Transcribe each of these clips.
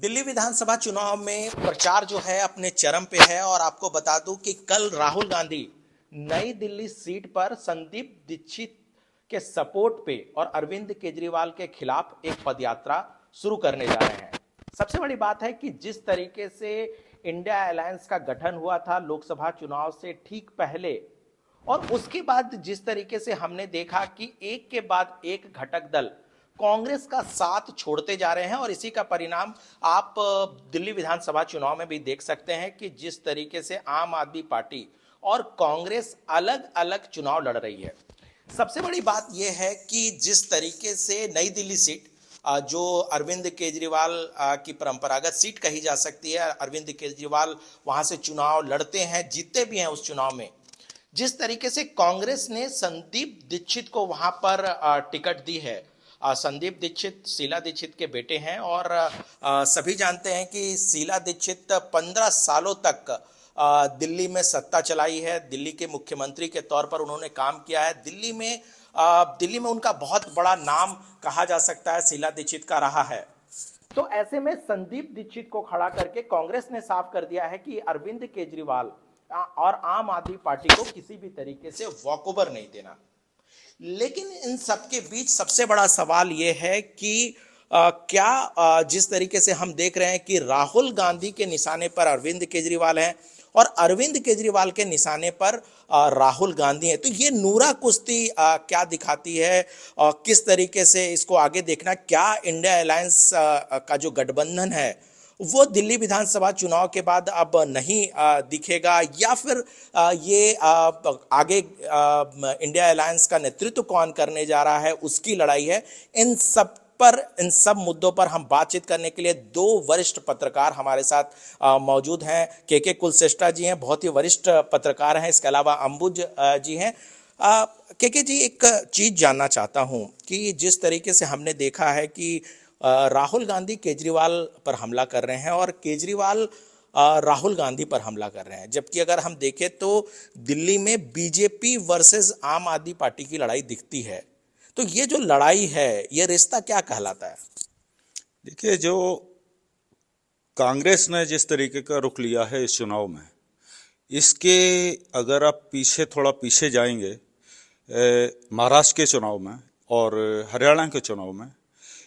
दिल्ली विधानसभा चुनाव में प्रचार जो है अपने चरम पे है और आपको बता दूं कि कल राहुल गांधी नई दिल्ली सीट पर संदीप दीक्षित के सपोर्ट पे और अरविंद केजरीवाल के खिलाफ एक पदयात्रा शुरू करने जा रहे हैं। सबसे बड़ी बात है कि जिस तरीके से इंडिया अलायंस का गठन हुआ था लोकसभा चुनाव से ठीक पहले और उसके बाद जिस तरीके से हमने देखा कि एक के बाद एक घटक दल कांग्रेस का साथ छोड़ते जा रहे हैं और इसी का परिणाम आप दिल्ली विधानसभा चुनाव में भी देख सकते हैं कि जिस तरीके से आम आदमी पार्टी और कांग्रेस अलग अलग चुनाव लड़ रही है। सबसे बड़ी बात यह है कि जिस तरीके से नई दिल्ली सीट जो अरविंद केजरीवाल की परंपरागत सीट कही जा सकती है, अरविंद केजरीवाल वहां से चुनाव लड़ते हैं, जीतते भी हैं उस चुनाव में। जिस तरीके से कांग्रेस ने संदीप दीक्षित को वहां पर टिकट दी है, संदीप दीक्षित शीला दीक्षित के बेटे हैं और सभी जानते हैं कि शीला दीक्षित 15 सालों तक दिल्ली में सत्ता चलाई है। दिल्ली के मुख्यमंत्री के तौर पर उन्होंने काम किया है। दिल्ली में उनका बहुत बड़ा नाम कहा जा सकता है शीला दीक्षित का रहा है। तो ऐसे में संदीप दीक्षित को खड़ा करके कांग्रेस ने साफ कर दिया है कि अरविंद केजरीवाल और आम आदमी पार्टी को किसी भी तरीके से वॉकओवर नहीं देना। लेकिन इन सबके बीच सबसे बड़ा सवाल यह है कि क्या जिस तरीके से हम देख रहे हैं कि राहुल गांधी के निशाने पर अरविंद केजरीवाल हैं और अरविंद केजरीवाल के निशाने पर राहुल गांधी हैं, तो ये नूरा कुश्ती क्या दिखाती है और किस तरीके से इसको आगे देखना। क्या इंडिया अलायंस का जो गठबंधन है वो दिल्ली विधानसभा चुनाव के बाद अब नहीं दिखेगा या फिर ये आगे इंडिया अलायंस का नेतृत्व कौन करने जा रहा है उसकी लड़ाई है। इन सब मुद्दों पर हम बातचीत करने के लिए दो वरिष्ठ पत्रकार हमारे साथ मौजूद हैं। के कुलश्रेष्ठा जी हैं, बहुत ही वरिष्ठ पत्रकार हैं। इसके अलावा अंबुज जी हैं। के जी, एक चीज जानना चाहता हूं कि जिस तरीके से हमने देखा है कि राहुल गांधी केजरीवाल पर हमला कर रहे हैं और केजरीवाल राहुल गांधी पर हमला कर रहे हैं, जबकि अगर हम देखें तो दिल्ली में बीजेपी वर्सेस आम आदमी पार्टी की लड़ाई दिखती है। तो ये जो लड़ाई है, ये रिश्ता क्या कहलाता है? देखिए, जो कांग्रेस ने जिस तरीके का रुख लिया है इस चुनाव में, इसके अगर आप थोड़ा पीछे जाएंगे महाराष्ट्र के चुनाव में और हरियाणा के चुनाव में,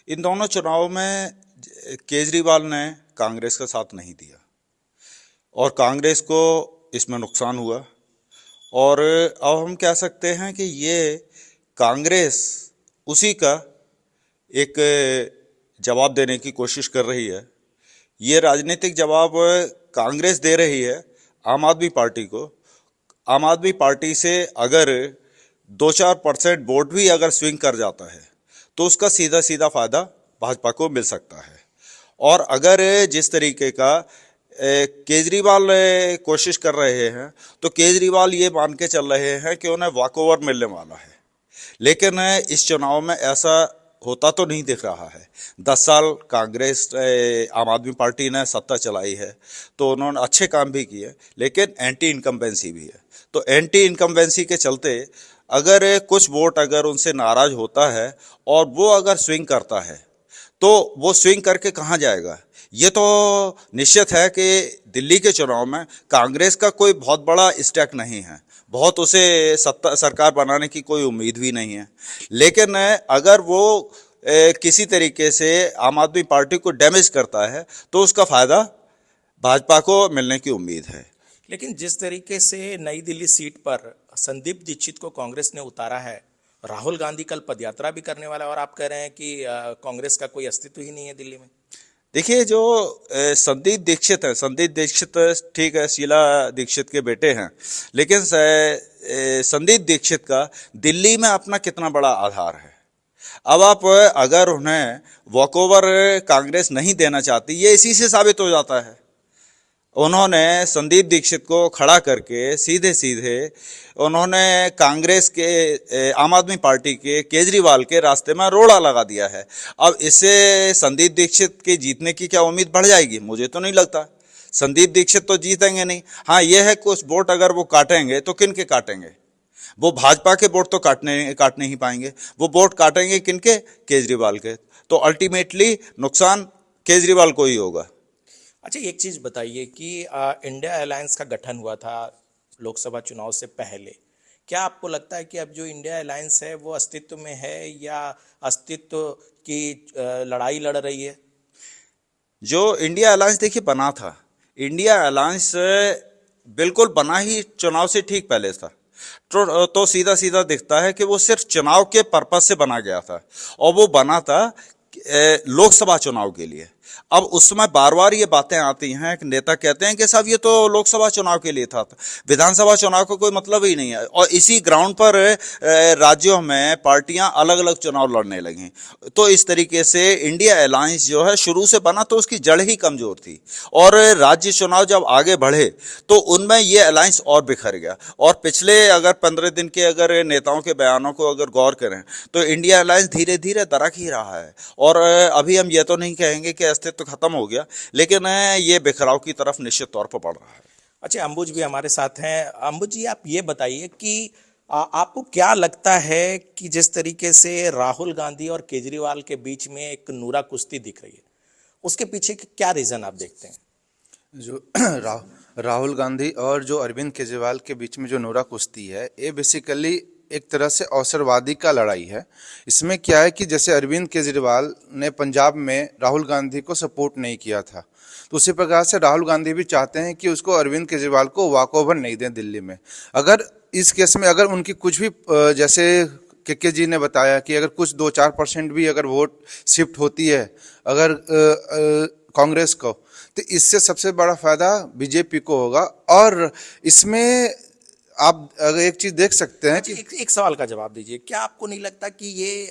इन दोनों चुनाव में केजरीवाल ने कांग्रेस का साथ नहीं दिया और कांग्रेस को इसमें नुकसान हुआ। और अब हम कह सकते हैं कि ये कांग्रेस उसी का एक जवाब देने की कोशिश कर रही है। ये राजनीतिक जवाब कांग्रेस दे रही है आम आदमी पार्टी को। आम आदमी पार्टी से अगर 2-4% वोट भी अगर स्विंग कर जाता है तो उसका सीधा सीधा फायदा भाजपा को मिल सकता है। और अगर जिस तरीके का केजरीवाल कोशिश कर रहे हैं तो केजरीवाल ये मान के चल रहे हैं कि उन्हें वॉकओवर मिलने वाला है, लेकिन इस चुनाव में ऐसा होता तो नहीं दिख रहा है। 10 साल कांग्रेस आम आदमी पार्टी ने सत्ता चलाई है तो उन्होंने अच्छे काम भी किए, लेकिन एंटी इनकम्बेंसी भी है। तो एंटी इनकम्बेंसी के चलते अगर कुछ वोट अगर उनसे नाराज होता है और वो अगर स्विंग करता है तो वो स्विंग करके कहाँ जाएगा? ये तो निश्चित है कि दिल्ली के चुनाव में कांग्रेस का कोई बहुत बड़ा स्टेक नहीं है, बहुत उसे सरकार बनाने की कोई उम्मीद भी नहीं है। लेकिन अगर वो किसी तरीके से आम आदमी पार्टी को डैमेज करता है तो उसका फायदा भाजपा को मिलने की उम्मीद है। लेकिन जिस तरीके से नई दिल्ली सीट पर संदीप दीक्षित को कांग्रेस ने उतारा है, राहुल गांधी कल पदयात्रा भी करने वाला है और आप कह रहे हैं कि कांग्रेस का कोई अस्तित्व ही नहीं है दिल्ली में। देखिए, जो संदीप दीक्षित है, संदीप दीक्षित ठीक है, शीला दीक्षित के बेटे हैं, लेकिन संदीप दीक्षित का दिल्ली में अपना कितना बड़ा आधार है। अब आप अगर उन्हें वॉकओवर कांग्रेस नहीं देना चाहती, ये इसी से साबित हो जाता है। उन्होंने संदीप दीक्षित को खड़ा करके सीधे सीधे उन्होंने कांग्रेस के आम आदमी पार्टी के केजरीवाल के रास्ते में रोड़ा लगा दिया है। अब इससे संदीप दीक्षित के जीतने की क्या उम्मीद बढ़ जाएगी? मुझे तो नहीं लगता। संदीप दीक्षित तो जीतेंगे नहीं। हाँ, यह है कुछ वोट अगर वो काटेंगे तो किन के काटेंगे? वो भाजपा के वोट तो काट नहीं पाएंगे। वो वोट काटेंगे किनके? केजरीवाल के। तो अल्टीमेटली नुकसान केजरीवाल को ही होगा। अच्छा, एक चीज बताइए कि इंडिया अलायंस का गठन हुआ था लोकसभा चुनाव से पहले। क्या आपको लगता है कि अब जो इंडिया अलायंस है वो अस्तित्व में है, या अस्तित्व की लड़ाई लड़ रही है? जो इंडिया अलायंस देखिए बना था, इंडिया अलायंस बिल्कुल बना ही चुनाव से ठीक पहले था। तो सीधा सीधा दिखता है कि वो सिर्फ चुनाव के पर्पज से बना गया था, और वो बना था लोकसभा चुनाव के लिए। अब उसमें बार बार ये बातें आती हैं कि नेता कहते हैं कि साहब ये तो लोकसभा चुनाव के लिए था, विधानसभा चुनाव का कोई मतलब ही नहीं है। और इसी ग्राउंड पर राज्यों में पार्टियां अलग अलग चुनाव लड़ने लगी। तो इस तरीके से इंडिया अलायंस जो है शुरू से बना तो उसकी जड़ ही कमजोर थी, और राज्य चुनाव जब आगे बढ़े तो उनमें ये अलायंस और बिखर गया। और पिछले अगर 15 दिन के अगर नेताओं के बयानों को अगर गौर करें तो इंडिया अलायंस धीरे धीरे दरक ही रहा है। और अभी हम ये तो नहीं कहेंगे कि अस्तित्व खत्म हो गया, लेकिन ये बिखराव की तरफ निश्चित तौर पर बढ़ रहा है। अच्छा, अंबुज भी हमारे साथ हैं। अंबुज जी, आप ये बताइए कि आपको क्या लगता है कि जिस तरीके से राहुल गांधी और केजरीवाल के बीच में एक नूरा कुश्ती दिख रही है, उसके पीछे के क्या रीजन आप देखते हैं? जो राहुल गांधी और जो अरविंद केजरीवाल के बीच में जो नोरा कुश्ती है, ये बेसिकली एक तरह से अवसरवादी का लड़ाई है। इसमें क्या है कि जैसे अरविंद केजरीवाल ने पंजाब में राहुल गांधी को सपोर्ट नहीं किया था, तो उसी प्रकार से राहुल गांधी भी चाहते हैं कि उसको अरविंद केजरीवाल को वॉकओवर नहीं दें दिल्ली में। अगर इस केस में अगर उनकी कुछ भी जैसे के जी ने बताया कि अगर कुछ 2-4% भी अगर वोट शिफ्ट होती है अगर कांग्रेस को, तो इससे सबसे बड़ा फायदा बीजेपी को होगा। और इसमें आप अगर एक चीज देख सकते हैं अच्छा, कि एक सवाल का जवाब दीजिए। क्या आपको नहीं लगता कि ये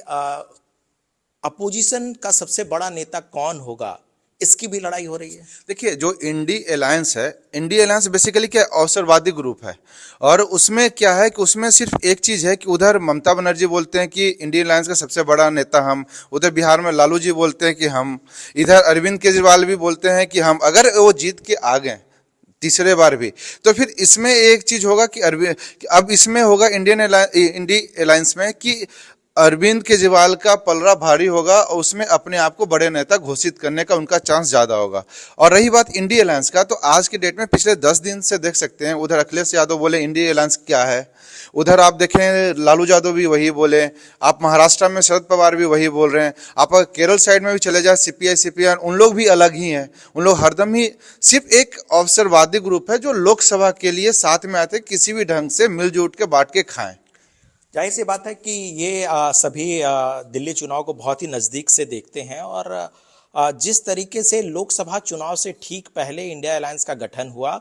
अपोजिशन का सबसे बड़ा नेता कौन होगा, इसकी भी लड़ाई हो रही है? देखिए, जो इंडी अलायंस है, इंडी अलायंस बेसिकली क्या अवसरवादी ग्रुप है। और उसमें क्या है कि उसमें सिर्फ एक चीज है कि उधर ममता बनर्जी बोलते हैं कि इंडी अलायंस का सबसे बड़ा नेता हम, उधर बिहार में लालू जी बोलते हैं कि हम, इधर अरविंद केजरीवाल भी बोलते हैं कि हम। अगर वो जीत के आ गए तीसरे बार भी, तो फिर इसमें एक चीज होगा कि अब इसमें होगा इंडी अलायंस में कि अरविंद केजरीवाल का पलड़ा भारी होगा और उसमें अपने आप को बड़े नेता घोषित करने का उनका चांस ज्यादा होगा। और रही बात इंडी अलायंस का, तो आज की डेट में पिछले 10 दिन से देख सकते हैं, उधर अखिलेश यादव बोले इंडी अलायंस क्या है, उधर आप देखें लालू यादव भी वही बोले, आप महाराष्ट्र में शरद पवार भी वही बोल रहे हैं, आप केरल साइड में भी चले जाए सीपीआई सीपीआई, उन लोग भी अलग ही हैं। उन लोग हरदम ही सिर्फ एक अवसरवादी ग्रुप है जो लोकसभा के लिए साथ में आते किसी भी ढंग से मिलजुल के बांट के खाएं। जाहिर सी बात है कि ये सभी दिल्ली चुनाव को बहुत ही नज़दीक से देखते हैं, और जिस तरीके से लोकसभा चुनाव से ठीक पहले इंडिया अलायंस का गठन हुआ,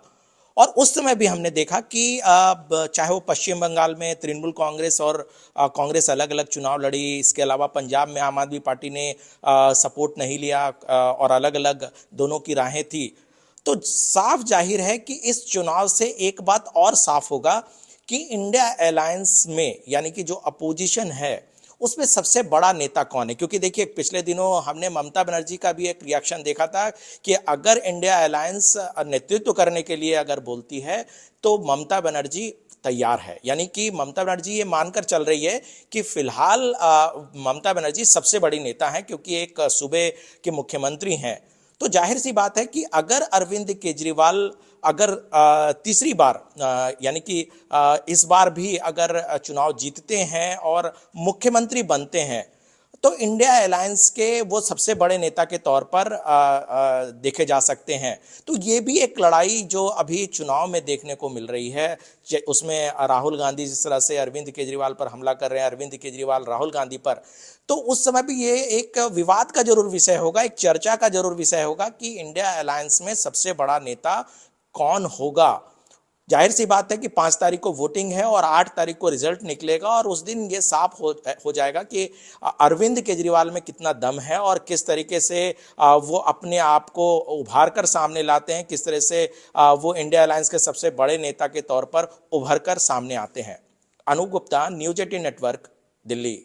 और उस समय भी हमने देखा कि चाहे वो पश्चिम बंगाल में तृणमूल कांग्रेस और कांग्रेस अलग अलग चुनाव लड़ी, इसके अलावा पंजाब में आम आदमी पार्टी ने सपोर्ट नहीं लिया, और अलग अलग दोनों की राहें थी। तो साफ जाहिर है कि इस चुनाव से एक बात और साफ होगा कि इंडिया अलायंस में, यानी कि जो अपोजिशन है, उसमें सबसे बड़ा नेता कौन है। क्योंकि देखिए, पिछले दिनों हमने ममता बनर्जी का भी एक रिएक्शन देखा था कि अगर इंडिया अलायंस नेतृत्व करने के लिए अगर बोलती है तो ममता बनर्जी तैयार है। यानी कि ममता बनर्जी ये मानकर चल रही है कि फिलहाल ममता बनर्जी सबसे बड़ी नेता हैं, क्योंकि एक सूबे के मुख्यमंत्री हैं। तो जाहिर सी बात है कि अगर अरविंद केजरीवाल अगर तीसरी बार यानी कि इस बार भी अगर चुनाव जीतते हैं और मुख्यमंत्री बनते हैं, तो इंडिया अलायंस के वो सबसे बड़े नेता के तौर पर देखे जा सकते हैं। तो ये भी एक लड़ाई जो अभी चुनाव में देखने को मिल रही है। उसमें राहुल गांधी जिस तरह से अरविंद केजरीवाल पर हमला कर रहे हैं, अरविंद केजरीवाल राहुल गांधी पर, तो उस समय भी ये एक विवाद का जरूर विषय होगा, एक चर्चा का जरूर विषय होगा कि इंडिया अलायंस में सबसे बड़ा नेता कौन होगा। जाहिर सी बात है कि 5 तारीख को वोटिंग है और 8 तारीख को रिजल्ट निकलेगा, और उस दिन ये साफ हो जाएगा कि अरविंद केजरीवाल में कितना दम है और किस तरीके से वो अपने आप को उभार कर सामने लाते हैं, किस तरह से वो इंडिया अलायंस के सबसे बड़े नेता के तौर पर उभर कर सामने आते हैं। Anup Gupta, news 18 network, Delhi.